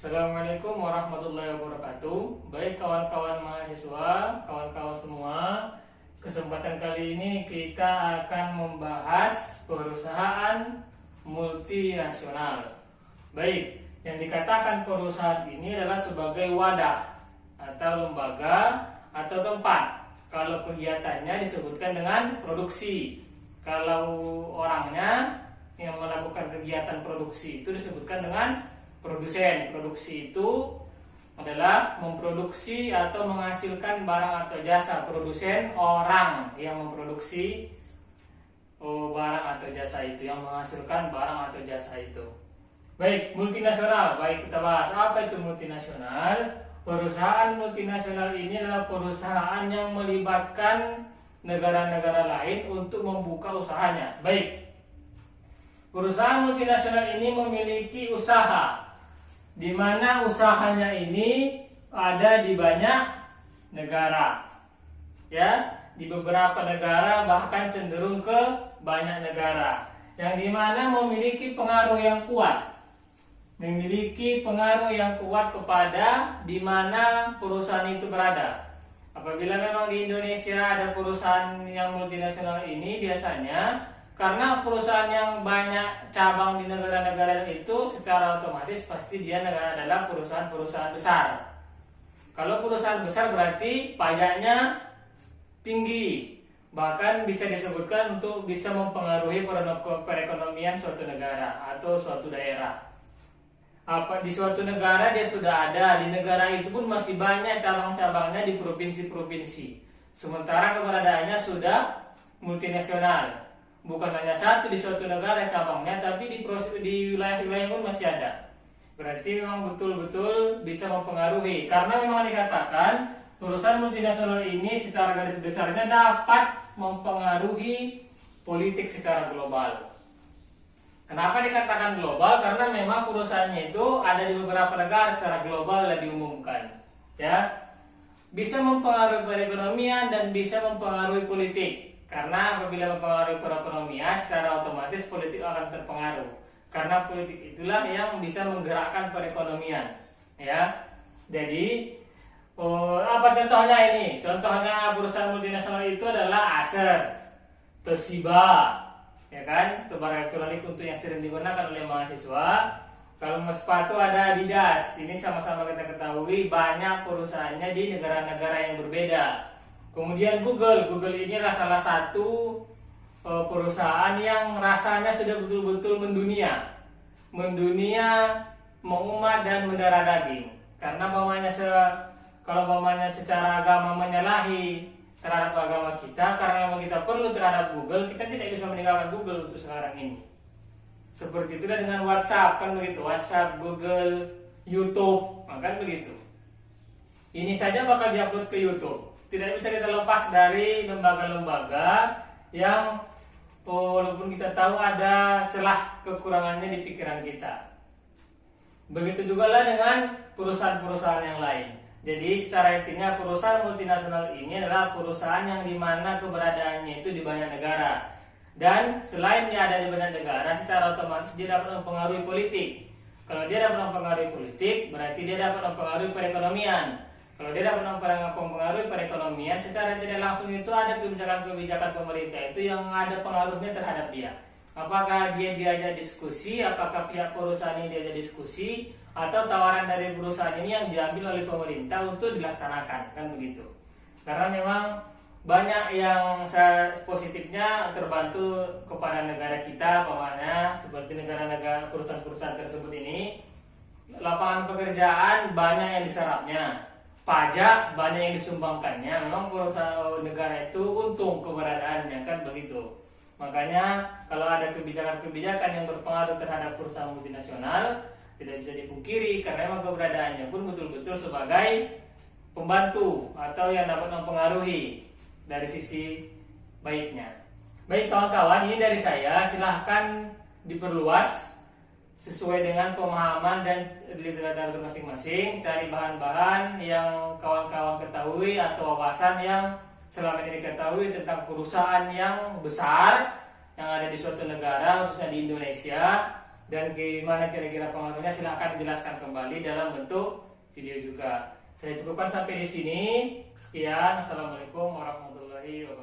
Assalamualaikum warahmatullahi wabarakatuh. Baik kawan-kawan mahasiswa, kawan-kawan semua, kesempatan kali ini kita akan membahas perusahaan multinasional. Baik, yang dikatakan perusahaan ini adalah sebagai wadah atau lembaga atau tempat. Kalau kegiatannya disebutkan dengan produksi. Kalau orangnya yang melakukan kegiatan produksi itu disebutkan dengan produsen. Produksi itu adalah memproduksi atau menghasilkan barang atau jasa. Produsen orang yang memproduksi barang atau jasa itu, yang menghasilkan barang atau jasa itu. Baik, multinasional. Baik, kita bahas apa itu multinasional. Perusahaan multinasional ini adalah perusahaan yang melibatkan negara-negara lain untuk membuka usahanya. Baik, perusahaan multinasional ini memiliki usaha, di mana usahanya ini ada di banyak negara, ya, di beberapa negara bahkan cenderung ke banyak negara, yang dimana memiliki pengaruh yang kuat, kepada di mana perusahaan itu berada. Apabila memang di Indonesia ada perusahaan yang multinasional ini, biasanya karena perusahaan yang banyak cabang di negara-negara itu, secara otomatis pasti dia adalah perusahaan-perusahaan besar. Kalau perusahaan besar berarti pajaknya tinggi, bahkan bisa disebutkan untuk bisa mempengaruhi perekonomian suatu negara atau suatu daerah. Di suatu negara dia sudah ada, di negara itu pun masih banyak cabang-cabangnya di provinsi-provinsi. Sementara keberadaannya sudah multinasional. Bukan hanya satu di suatu negara cabangnya, tapi di wilayah-wilayah pun masih ada. Berarti memang betul-betul bisa mempengaruhi. Karena memang dikatakan perusahaan multinasional ini secara garis besarnya dapat mempengaruhi politik secara global. Kenapa dikatakan global? Karena memang perusahaannya itu ada di beberapa negara secara global dan diumumkan. Ya, bisa mempengaruhi perekonomian dan bisa mempengaruhi politik. Karena apabila mempengaruhi perekonomian, secara otomatis politik akan terpengaruh. Karena politik itulah yang bisa menggerakkan perekonomian. Ya, jadi apa contohnya ini? Contohnya perusahaan multinasional itu adalah Acer, Toshiba, ya kan? Itu barang elektronik untuk yang sering digunakan oleh mahasiswa. Kalau sepatu ada Adidas. Ini sama-sama kita ketahui banyak perusahaannya di negara-negara yang berbeda. Kemudian Google ini adalah salah satu perusahaan yang rasanya sudah betul-betul mendunia, mengumat dan mendarah daging. Karena kalau secara agama menyalahi terhadap agama kita, karena memang kita perlu terhadap Google, kita tidak bisa meninggalkan Google untuk sekarang ini. Seperti itulah dengan WhatsApp, kan begitu. WhatsApp, Google, YouTube, kan begitu. Ini saja bakal diupload ke YouTube. Tidak bisa kita lepas dari lembaga-lembaga yang walaupun kita tahu ada celah kekurangannya di pikiran kita. Begitu juga lah dengan perusahaan-perusahaan yang lain. Jadi secara intinya perusahaan multinasional ini adalah perusahaan yang dimana keberadaannya itu di banyak negara. Dan selain dia ada di banyak negara, secara otomatis dia dapat mempengaruhi politik. Kalau dia dapat mempengaruhi politik, berarti dia dapat mempengaruhi perekonomian. Kalau dia dapat mempengaruhi perekonomian, secara tidak langsung itu ada kebijakan-kebijakan pemerintah itu yang ada pengaruhnya terhadap dia. Apakah dia diajak diskusi, apakah pihak perusahaan ini diajak diskusi, atau tawaran dari perusahaan ini yang diambil oleh pemerintah untuk dilaksanakan, kan begitu. Karena memang banyak yang positifnya terbantu kepada negara kita, pokoknya seperti negara-negara perusahaan-perusahaan tersebut ini, lapangan pekerjaan banyak yang diserapnya. Pajak banyak yang disumbangkannya. Memang perusahaan negara itu untung keberadaannya, kan begitu. Makanya kalau ada kebijakan-kebijakan yang berpengaruh terhadap perusahaan multinasional, tidak bisa dipungkiri karena memang keberadaannya pun betul-betul sebagai pembantu atau yang dapat mempengaruhi dari sisi baiknya. Baik kawan-kawan, ini dari saya. Silahkan diperluas sesuai dengan pemahaman dan literatur masing-masing. Cari bahan-bahan yang kawan-kawan ketahui atau wawasan yang selama ini diketahui tentang perusahaan yang besar yang ada di suatu negara, khususnya di Indonesia, dan gimana kira-kira pengaruhnya silahkan dijelaskan kembali dalam bentuk video juga. Saya cukupkan sampai di sini. Sekian. Assalamualaikum warahmatullahi wabarakatuh.